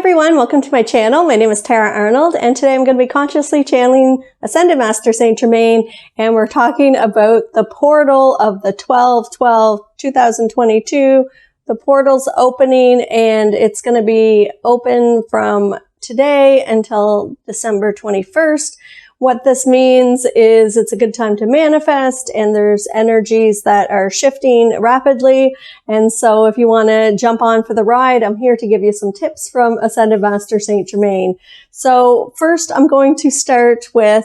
everyone, welcome to my channel. My name is Tara Arnold, and today I'm going to be consciously channeling Ascended Master Saint Germain, and we're talking about the portal of the 12/12/2022. The portal's opening, and it's going to be open from today until December 21st. What this means is it's a good time to manifest, and there's energies that are shifting rapidly. And so if you want to jump on for the ride, I'm here to give you some tips from Ascended Master Saint Germain. So first, I'm going to start with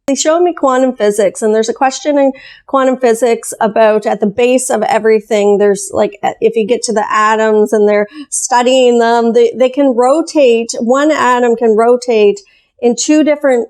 they show me quantum physics, and there's a question in quantum physics about at the base of everything, there's like, if you get to the atoms and they're studying them, they can rotate, one atom can rotate in two different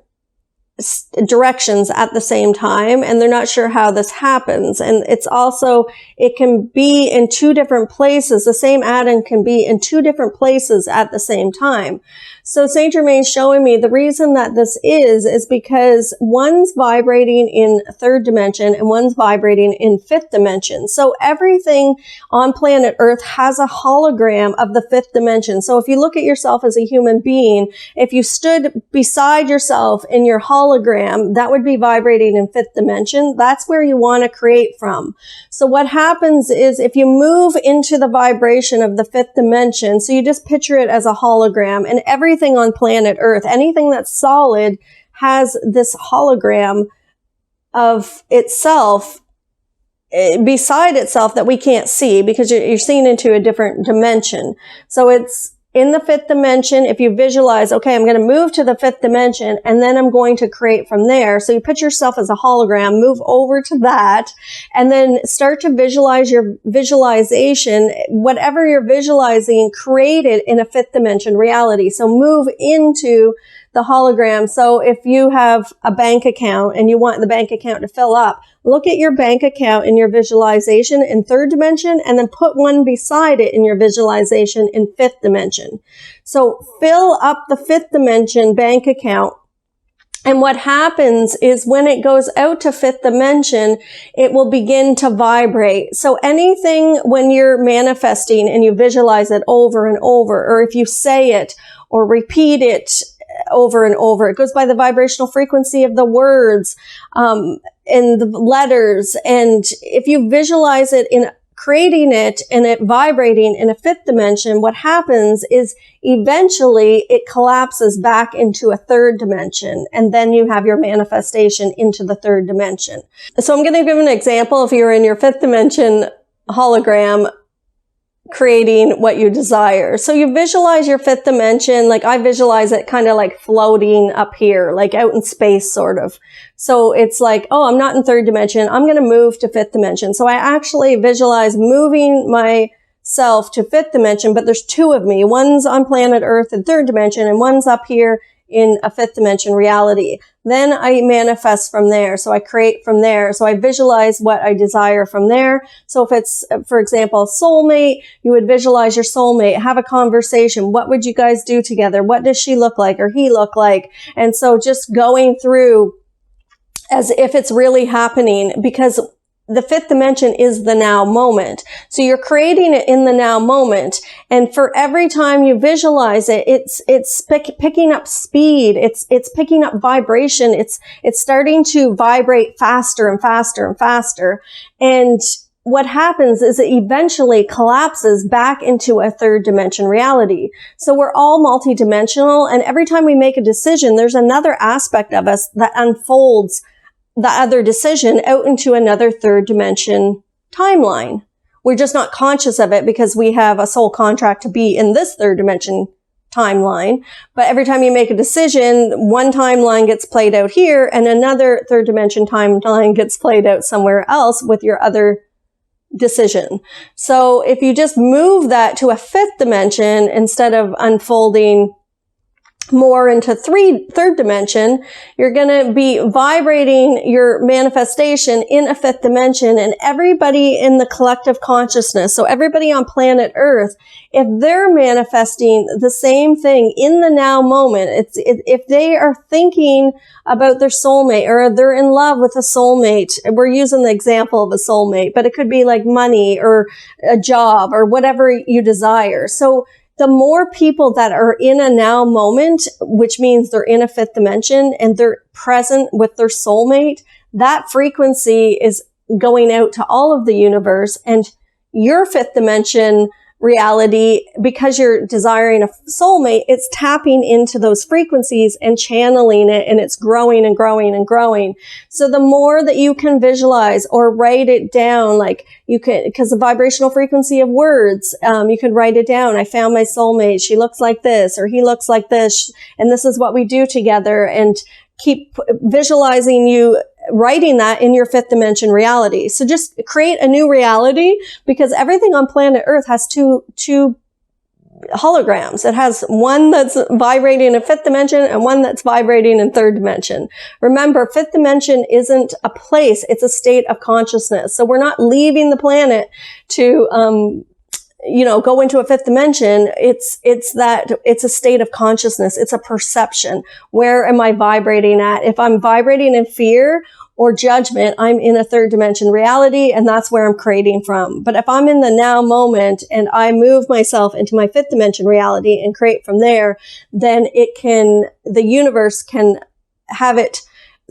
directions at the same time, and they're not sure how this happens. And it's also, it can be in two different places. The same atom can be in two different places at the same time. So Saint Germain's showing me the reason that this is because one's vibrating in third dimension and one's vibrating in fifth dimension. So everything on planet Earth has a hologram of the fifth dimension. So if you look at yourself as a human being, if you stood beside yourself in your hologram, that would be vibrating in fifth dimension. That's where you want to create from. So what happens is if you move into the vibration of the fifth dimension, so you just picture it as a hologram, and everything on planet Earth, anything that's solid has this hologram of itself beside itself that we can't see because you're seeing into a different dimension. So it's in the fifth dimension. If you visualize, okay, I'm going to move to the fifth dimension and then I'm going to create from there. So you put yourself as a hologram, move over to that, and then start to visualize your visualization. Whatever you're visualizing, create it in a fifth dimension reality. So move into the hologram. So if you have a bank account and you want the bank account to fill up, look at your bank account in your visualization in third dimension and then put one beside it in your visualization in fifth dimension. So fill up the fifth dimension bank account. And what happens is when it goes out to fifth dimension, it will begin to vibrate. So anything when you're manifesting and you visualize it over and over, or if you say it or repeat it over and over, it goes by the vibrational frequency of the words, and the letters. And if you visualize it in creating it and it vibrating in a fifth dimension, what happens is eventually it collapses back into a third dimension, and then you have your manifestation into the third dimension. So I'm going to give an example. If you're in your fifth dimension hologram, creating what you desire. So you visualize your fifth dimension, like I visualize it kind of like floating up here, like out in space sort of. So it's like, oh, I'm not in third dimension. I'm going to move to fifth dimension. So I actually visualize moving myself to fifth dimension, but there's two of me. One's on planet Earth in third dimension and one's up here in a fifth dimension reality. Then I manifest from there. So I create from there. So I visualize what I desire from there. So if it's, for example, a soulmate, you would visualize your soulmate, have a conversation. What would you guys do together? What does she look like or he look like? And so just going through as if it's really happening, because the fifth dimension is the now moment. So you're creating it in the now moment. And for every time you visualize it, it's picking up speed. It's picking up vibration. It's starting to vibrate faster and faster and faster. And what happens is it eventually collapses back into a third dimension reality. So we're all multidimensional. And every time we make a decision, there's another aspect of us that unfolds the other decision out into another third dimension timeline. We're just not conscious of it because we have a soul contract to be in this third dimension timeline. But every time you make a decision, one timeline gets played out here and another third dimension timeline gets played out somewhere else with your other decision. So if you just move that to a fifth dimension instead of unfolding more into third dimension, you're going to be vibrating your manifestation in a fifth dimension, and everybody in the collective consciousness, so everybody on planet Earth, if they're manifesting the same thing in the now moment, if they are thinking about their soulmate or they're in love with a soulmate, we're using the example of a soulmate, but it could be like money or a job or whatever you desire. So the more people that are in a now moment, which means they're in a fifth dimension and they're present with their soulmate, that frequency is going out to all of the universe, and your fifth dimension reality, because you're desiring a soulmate, it's tapping into those frequencies and channeling it, and it's growing and growing and growing. So the more that you can visualize or write it down, like you can, because the vibrational frequency of words, you can write it down. I found my soulmate. She looks like this, or he looks like this, and this is what we do together, and keep visualizing you writing that in your fifth dimension reality. So just create a new reality, because everything on planet Earth has two holograms. It has one that's vibrating in fifth dimension and one that's vibrating in third dimension. Remember, fifth dimension isn't a place, it's a state of consciousness. So we're not leaving the planet to go into a fifth dimension. It's a state of consciousness. It's a perception. Where am I vibrating at? If I'm vibrating in fear or judgment, I'm in a third dimension reality, and that's where I'm creating from. But if I'm in the now moment and I move myself into my fifth dimension reality and create from there, then the universe can have it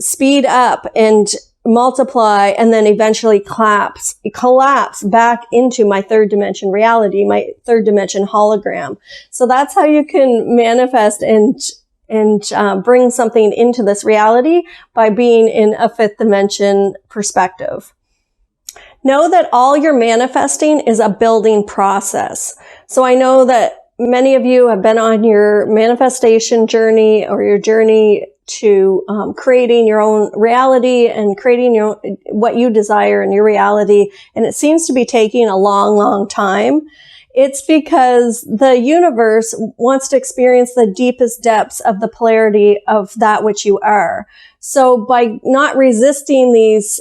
speed up and multiply, and then eventually collapse back into my third dimension reality, my third dimension hologram. So that's how you can manifest and bring something into this reality, by being in a fifth dimension perspective. Know that all your manifesting is a building process. So I know that many of you have been on your manifestation journey, or your journey to creating your own reality and creating what you desire in your reality. And it seems to be taking a long, long time. It's because the universe wants to experience the deepest depths of the polarity of that which you are. So by not resisting these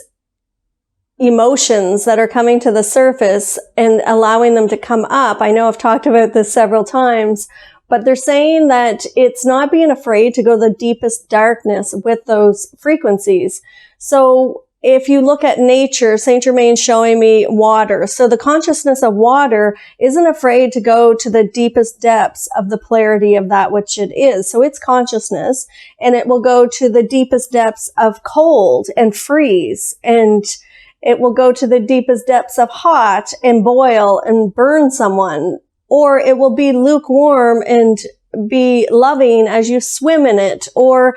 emotions that are coming to the surface and allowing them to come up, I know I've talked about this several times, but they're saying that it's not being afraid to go to the deepest darkness with those frequencies. So if you look at nature, Saint Germain showing me water. So the consciousness of water isn't afraid to go to the deepest depths of the polarity of that which it is. So it's consciousness, and it will go to the deepest depths of cold and freeze, and it will go to the deepest depths of hot and boil and burn someone. Or it will be lukewarm and be loving as you swim in it. Or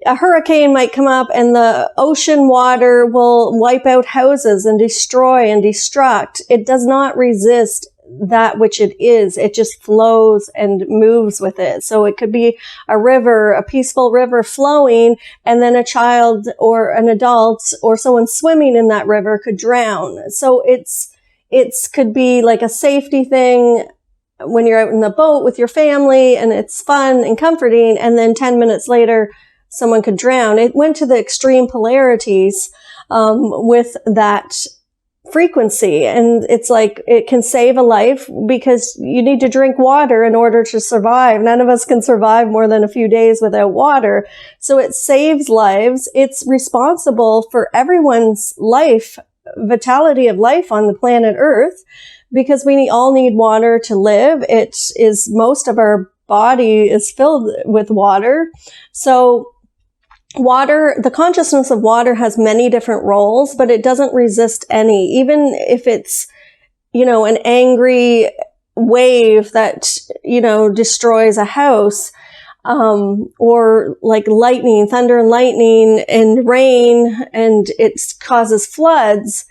a hurricane might come up and the ocean water will wipe out houses and destroy and destruct. It does not resist that which it is. It just flows and moves with it. So it could be a river, a peaceful river flowing, and then a child or an adult or someone swimming in that river could drown. So it's could be like a safety thing when you're out in the boat with your family, and it's fun and comforting, and then 10 minutes later someone could drown. It went to the extreme polarities with that frequency, and it's like it can save a life, because you need to drink water in order to survive. None of us can survive more than a few days without water. So it saves lives. It's responsible for everyone's life, vitality of life on the planet Earth, because we all need water to live. It is, most of our body is filled with water. So water, the consciousness of water has many different roles, but it doesn't resist any. Even if it's, an angry wave that, destroys a house, or like lightning, thunder and lightning and rain, and it causes floods.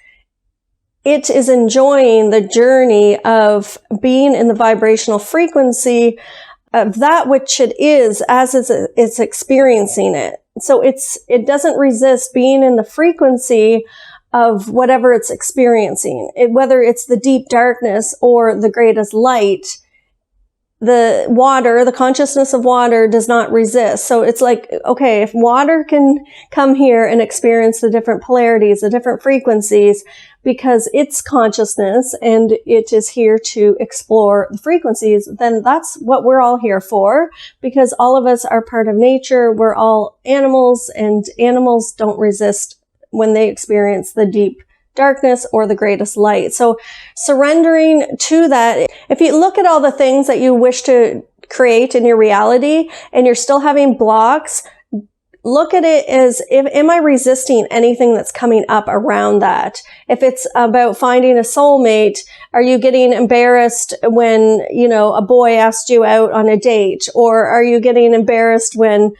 It is enjoying the journey of being in the vibrational frequency of that which it is as it's experiencing it. So it doesn't resist being in the frequency of whatever it's experiencing. Whether it's the deep darkness or the greatest light, the water, the consciousness of water does not resist. So it's like, okay, if water can come here and experience the different polarities, the different frequencies, because it's consciousness and it is here to explore the frequencies, then that's what we're all here for, because all of us are part of nature. We're all animals, and animals don't resist when they experience the deep darkness or the greatest light. So surrendering to that. If you look at all the things that you wish to create in your reality and you're still having blocks, look at it as, am I resisting anything that's coming up around that? If it's about finding a soulmate, are you getting embarrassed when, a boy asked you out on a date? Or are you getting embarrassed when,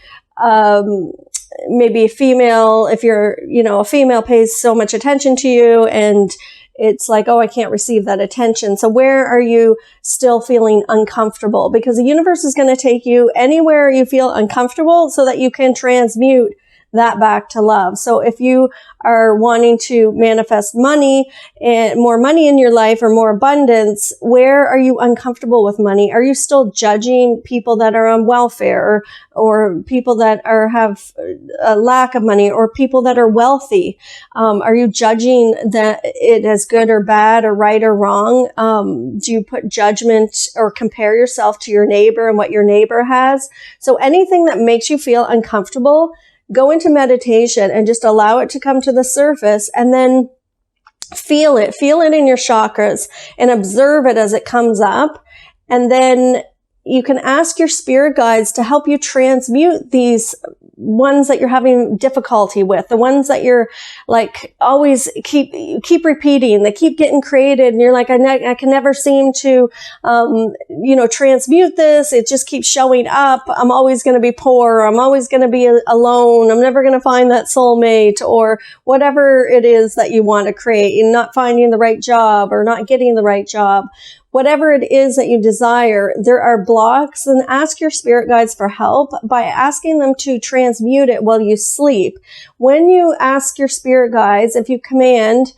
maybe a female, if you're, a female pays so much attention to you and it's like, oh, I can't receive that attention. So where are you still feeling uncomfortable? Because the universe is going to take you anywhere you feel uncomfortable so that you can transmute that back to love. So if you are wanting to manifest money and more money in your life or more abundance, where are you uncomfortable with money? Are you still judging people that are on welfare or people that have a lack of money or people that are wealthy? Are you judging that it as good or bad or right or wrong? Do you put judgment or compare yourself to your neighbor and what your neighbor has? So anything that makes you feel uncomfortable, go into meditation and just allow it to come to the surface and then feel it in your chakras and observe it as it comes up. And then you can ask your spirit guides to help you transmute these ones that you're having difficulty with, the ones that you're like always keep repeating, they keep getting created and you're like, I can never seem to, transmute this. It just keeps showing up. I'm always going to be poor. I'm always going to be alone. I'm never going to find that soulmate or whatever it is that you want to create and not finding the right job or not getting the right job. Whatever it is that you desire, there are blocks, and ask your spirit guides for help by asking them to transmute it while you sleep. When you ask your spirit guides, if you command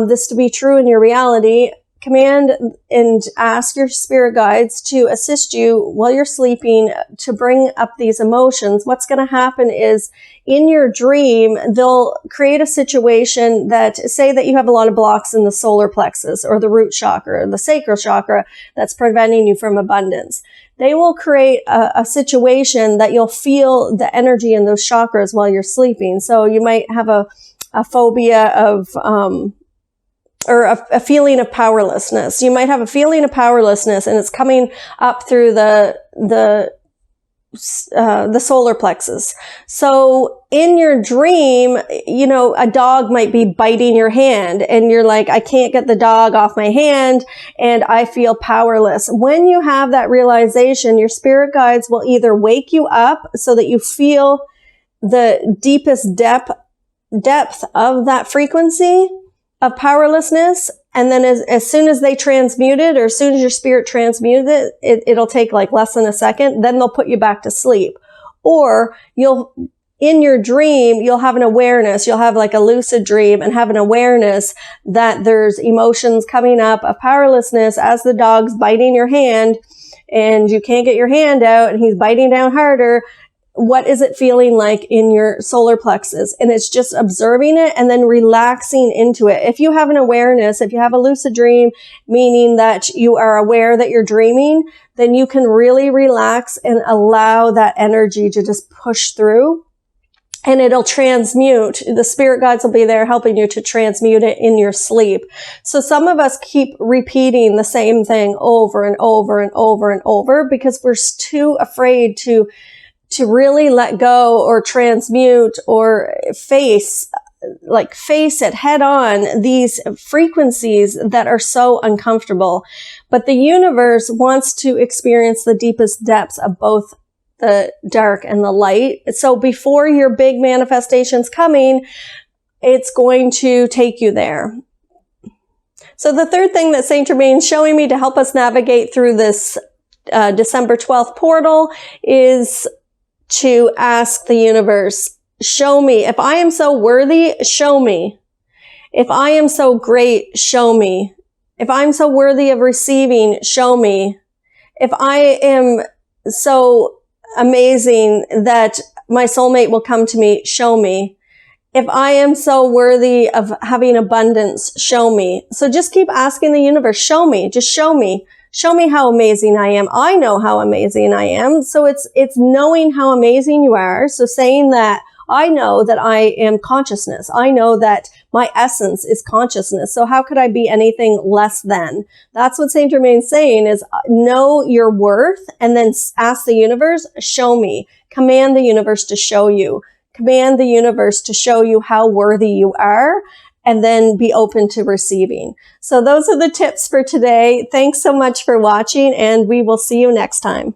this to be true in your reality, command and ask your spirit guides to assist you while you're sleeping to bring up these emotions. What's going to happen is in your dream, they'll create a situation that, say that you have a lot of blocks in the solar plexus or the root chakra, or the sacral chakra that's preventing you from abundance. They will create a situation that you'll feel the energy in those chakras while you're sleeping. So you might have a phobia of, or a feeling of powerlessness. You might have a feeling of powerlessness and it's coming up through the solar plexus. So in your dream, a dog might be biting your hand and you're like, I can't get the dog off my hand and I feel powerless. When you have that realization, your spirit guides will either wake you up so that you feel the deepest depth of that frequency of powerlessness. And then as soon as they transmute it, or as soon as your spirit transmutes it, it'll take like less than a second. Then they'll put you back to sleep. Or in your dream, you'll have an awareness. You'll have like a lucid dream and have an awareness that there's emotions coming up of powerlessness as the dog's biting your hand and you can't get your hand out and he's biting down harder. What is it feeling like in your solar plexus? And it's just observing it and then relaxing into it. If you have an awareness, if you have a lucid dream, meaning that you are aware that you're dreaming, then you can really relax and allow that energy to just push through and it'll transmute. The spirit guides will be there helping you to transmute it in your sleep. So some of us keep repeating the same thing over and over and over and over because we're too afraid to really let go or transmute or face it head on, these frequencies that are so uncomfortable. But the universe wants to experience the deepest depths of both the dark and the light. So before your big manifestation's coming, it's going to take you there. So the third thing that Saint Germain's showing me to help us navigate through this December 12th portal is to ask the universe, show me. If I am so worthy, show me. If I am so great, show me. If I'm so worthy of receiving, show me. If I am so amazing that my soulmate will come to me, show me. If I am so worthy of having abundance, show me. So just keep asking the universe, show me, just show me. Show me how amazing I am. I know how amazing I am. So it's knowing how amazing you are. So saying that I know that I am consciousness. I know that My essence is consciousness. So how could I be anything less than? That's what Saint Germain's saying is know your worth and then ask the universe, show me. Command the universe to show you. Command the universe to show you how worthy you are, and then be open to receiving. So those are the tips for today. Thanks so much for watching, and we will see you next time.